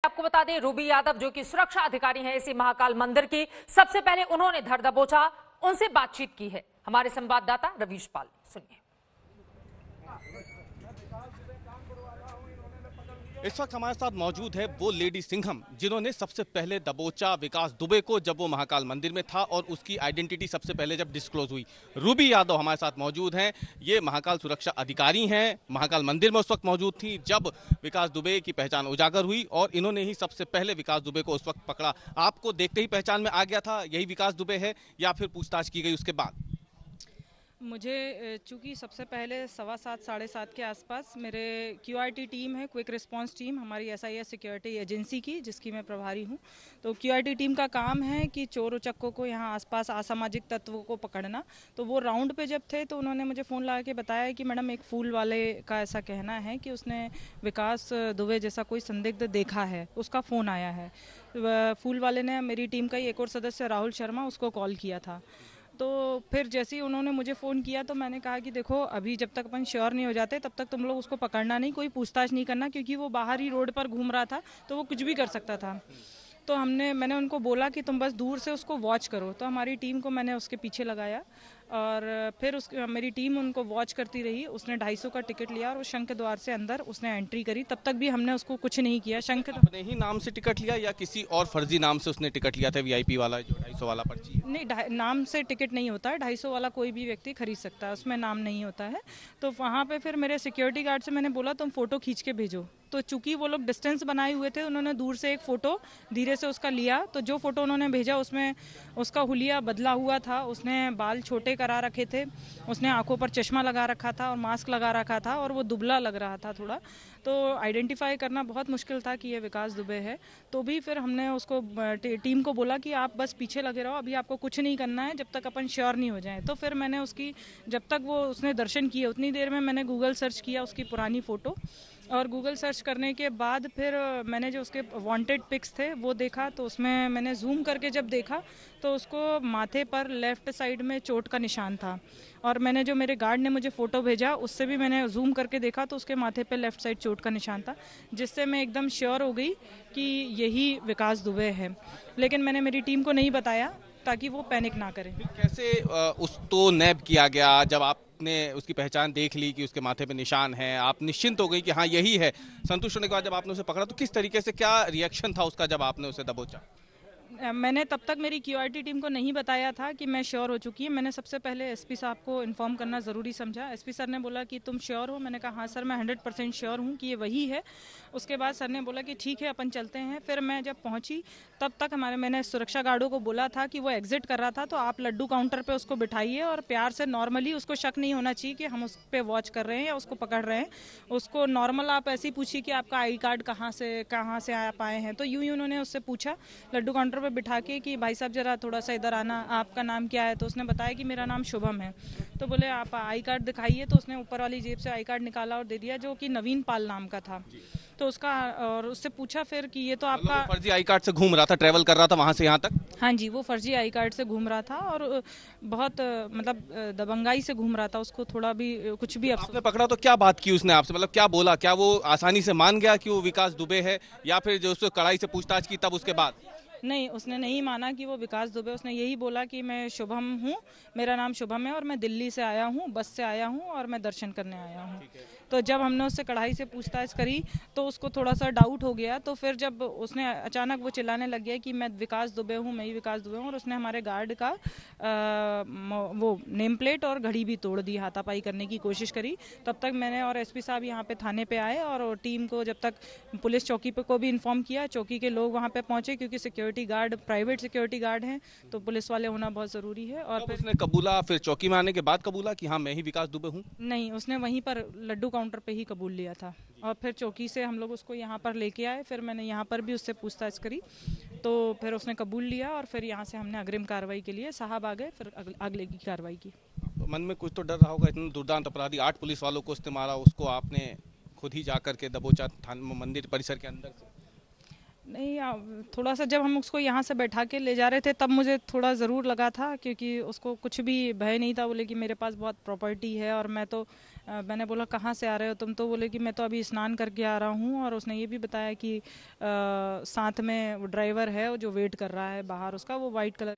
आपको बता दें, रूबी यादव जो कि सुरक्षा अधिकारी हैं इसी महाकाल मंदिर की, सबसे पहले उन्होंने धर दबोचा, उनसे बातचीत की है हमारे संवाददाता रवीश पाल। सुनिए। इस वक्त हमारे साथ मौजूद है वो लेडी सिंघम जिन्होंने सबसे पहले दबोचा विकास दुबे को जब वो महाकाल मंदिर में था और उसकी आइडेंटिटी सबसे पहले जब डिस्क्लोज हुई। रूबी यादव हमारे साथ मौजूद हैं। ये महाकाल सुरक्षा अधिकारी हैं, महाकाल मंदिर में उस वक्त मौजूद थी जब विकास दुबे की पहचान उजागर हुई और इन्होंने ही सबसे पहले विकास दुबे को उस वक्त पकड़ा। आपको देखते ही पहचान में आ गया था यही विकास दुबे है या फिर पूछताछ की गई उसके बाद? मुझे चूँकि सबसे पहले 7:15 साढ़े 7 के आसपास मेरे QRT टीम है, क्विक रिस्पांस टीम, हमारी SIS सिक्योरिटी एजेंसी की, जिसकी मैं प्रभारी हूँ। तो QRT टीम का काम है कि चोर उचक्कों को, यहाँ आसपास असामाजिक तत्वों को पकड़ना। तो वो राउंड पे जब थे तो उन्होंने मुझे फ़ोन लगा के बताया कि मैडम एक फूल वाले का ऐसा कहना है कि उसने विकास दुबे जैसा कोई संदिग्ध देखा है, उसका फ़ोन आया है। फूल वाले ने मेरी टीम का ही एक और सदस्य राहुल शर्मा, उसको कॉल किया था। तो फिर जैसे ही उन्होंने मुझे फ़ोन किया तो मैंने कहा कि देखो, अभी जब तक अपन श्योर नहीं हो जाते तब तक तुम लोग उसको पकड़ना नहीं, कोई पूछताछ नहीं करना, क्योंकि वो बाहर ही रोड पर घूम रहा था तो वो कुछ भी कर सकता था। तो मैंने उनको बोला कि तुम बस दूर से उसको वॉच करो। तो हमारी टीम को मैंने उसके पीछे लगाया और फिर मेरी टीम उनको वॉच करती रही। उसने 250 का टिकट लिया और उस शंख द्वार से अंदर उसने एंट्री करी। तब तक भी हमने उसको कुछ नहीं किया। शंख अपने ही नाम से टिकट लिया या किसी और फर्जी नाम से उसने टिकट लिया था? VIP वाला जो 250 वाला पर्ची? नहीं, नाम से टिकट नहीं होता है। 250 वाला कोई भी व्यक्ति खरीद सकता है, उसमें नाम नहीं होता है। तो वहाँ पे फिर मेरे सिक्योरिटी गार्ड से मैंने बोला तुम फ़ोटो खींच के भेजो। तो चूंकि वो लोग डिस्टेंस बनाए हुए थे, उन्होंने दूर से एक फ़ोटो धीरे से उसका लिया। तो जो फ़ोटो उन्होंने भेजा उसमें उसका हुलिया बदला हुआ था, उसने बाल छोटे करा रखे थे, उसने आंखों पर चश्मा लगा रखा था और मास्क लगा रखा था और वो दुबला लग रहा था थोड़ा। तो आइडेंटिफाई करना बहुत मुश्किल था कि ये विकास दुबे है। तो भी फिर हमने उसको टीम को बोला कि आप बस पीछे लगे रहो, अभी आपको कुछ नहीं करना है जब तक अपन श्योर नहीं हो जाए। तो फिर मैंने उसकी, जब तक वो उसने दर्शन किए उतनी देर में मैंने गूगल सर्च किया उसकी पुरानी फ़ोटो, और गूगल सर्च करने के बाद फिर मैंने जो उसके वांटेड पिक्स थे वो देखा। तो उसमें मैंने जूम करके जब देखा तो उसको माथे पर लेफ़्ट साइड में चोट का निशान था। और मैंने जो मेरे गार्ड ने मुझे फ़ोटो भेजा उससे भी मैंने जूम करके देखा तो उसके माथे पे लेफ़्ट साइड चोट का निशान था, जिससे मैं एकदम श्योर हो गई कि यही विकास दुबे है। लेकिन मैंने मेरी टीम को नहीं बताया ताकि वो पैनिक ना करें। कैसे उसको नैब किया गया? जब आपने उसकी पहचान देख ली कि उसके माथे पे निशान है, आप निश्चिंत हो गई कि हाँ यही है, संतुष्ट होने के बाद जब आपने उसे पकड़ा तो किस तरीके से, क्या रिएक्शन था उसका जब आपने उसे दबोचा? मैंने तब तक मेरी QRT टीम को नहीं बताया था कि मैं श्योर हो चुकी है। मैंने सबसे पहले SP साहब को इन्फॉर्म करना ज़रूरी समझा। SP सर ने बोला कि तुम श्योर हो? मैंने कहा हाँ सर, मैं 100% श्योर हूँ कि ये वही है। उसके बाद सर ने बोला कि ठीक है अपन चलते हैं। फिर मैं जब पहुँची तब तक मैंने सुरक्षा गार्डों को बोला था कि वो एग्जिट कर रहा था तो आप लड्डू काउंटर पर उसको बिठाइए और प्यार से नॉर्मली, उसको शक नहीं होना चाहिए कि हम उस पर वॉच कर रहे हैं या उसको पकड़ रहे हैं। उसको नॉर्मल आप ऐसे ही पूछिए कि आपका आई कार्ड कहाँ से आप आए हैं। तो यूँ ही उन्होंने उससे पूछा लड्डू काउंटर पर बिठा के कि भाई साहब जरा थोड़ा सा इधर आना, आपका नाम क्या है? तो उसने बताया कि मेरा नाम शुभम है। तो बोले आप आई कार्ड दिखाइए। तो उसने ऊपर वाली जेब से आई कार्ड निकाला और दे दिया, जो कि नवीन पाल नाम का था। तो उसका, और उससे पूछा फिर कि ये तो आपका फर्जी आई कार्ड से घूम रहा था, ट्रेवल कर रहा था वहां से यहाँ तक? हाँ जी, वो फर्जी आई कार्ड से घूम रहा था और बहुत मतलब दबंगाई से घूम रहा था। उसको थोड़ा भी कुछ भी आपने पकड़ा तो क्या बात की उसने आपसे, मतलब क्या बोला? क्या वो आसानी से मान गया कि वो विकास दुबे है या फिर जो उसको कड़ाई से पूछताछ की तब उसके बाद? नहीं, उसने नहीं माना कि वो विकास दुबे। उसने यही बोला कि मैं शुभम हूँ, मेरा नाम शुभम है और मैं दिल्ली से आया हूँ, बस से आया हूँ और मैं दर्शन करने आया हूँ। तो जब हमने उससे कढ़ाई से पूछताछ करी तो उसको थोड़ा सा डाउट हो गया। तो फिर जब उसने अचानक वो चिल्लाने लग गया कि मैं विकास दुबे हूँ, मैं ही विकास दुबे हूँ, और उसने हमारे गार्ड का वो नेम प्लेट और घड़ी भी तोड़ दी, हाथापाई करने की कोशिश करी। तब तक मैंने और SP साहब यहाँ पे थाने पे आए और टीम को, जब तक पुलिस चौकी पे को भी इन्फॉर्म किया, चौकी के लोग वहाँ पे पहुँचे, क्योंकि security guard private security guard हैं तो पुलिस वाले होना बहुत ज़रूरी है। और फिर उसने कबूला, फिर चौकी में आने के बाद कबूला कि हाँ मैं ही विकास दुबे हूँ? नहीं, उसने वहीं पर लड्डू काउंटर पे ही कबूल लिया था। और फिर चौकी से हम लोग उसको यहाँ पर लेके आए। फिर मैंने यहाँ पर भी उससे पूछताछ करी तो फिर उसने कबूल लिया और फिर यहाँ से हमने अग्रिम कार्रवाई के लिए साहब आ गए, फिर अगले की कार्रवाई की। तो मन में कुछ तो डर रहा होगा, इतने दुर्दांत अपराधी 8 पुलिस वालों को उसने मारा, उसको आपने खुद ही जाकर के दबोचा मंदिर परिसर के अंदर से? नहीं, थोड़ा सा जब हम उसको यहाँ से बैठा के ले जा रहे थे तब मुझे थोड़ा ज़रूर लगा था, क्योंकि उसको कुछ भी भय नहीं था। बोले कि मेरे पास बहुत प्रॉपर्टी है और मैं तो मैंने बोला कहाँ से आ रहे हो तुम, तो बोले कि मैं तो अभी स्नान करके आ रहा हूँ। और उसने ये भी बताया कि साथ में वो ड्राइवर है जो वेट कर रहा है बाहर उसका, वो वाइट कलर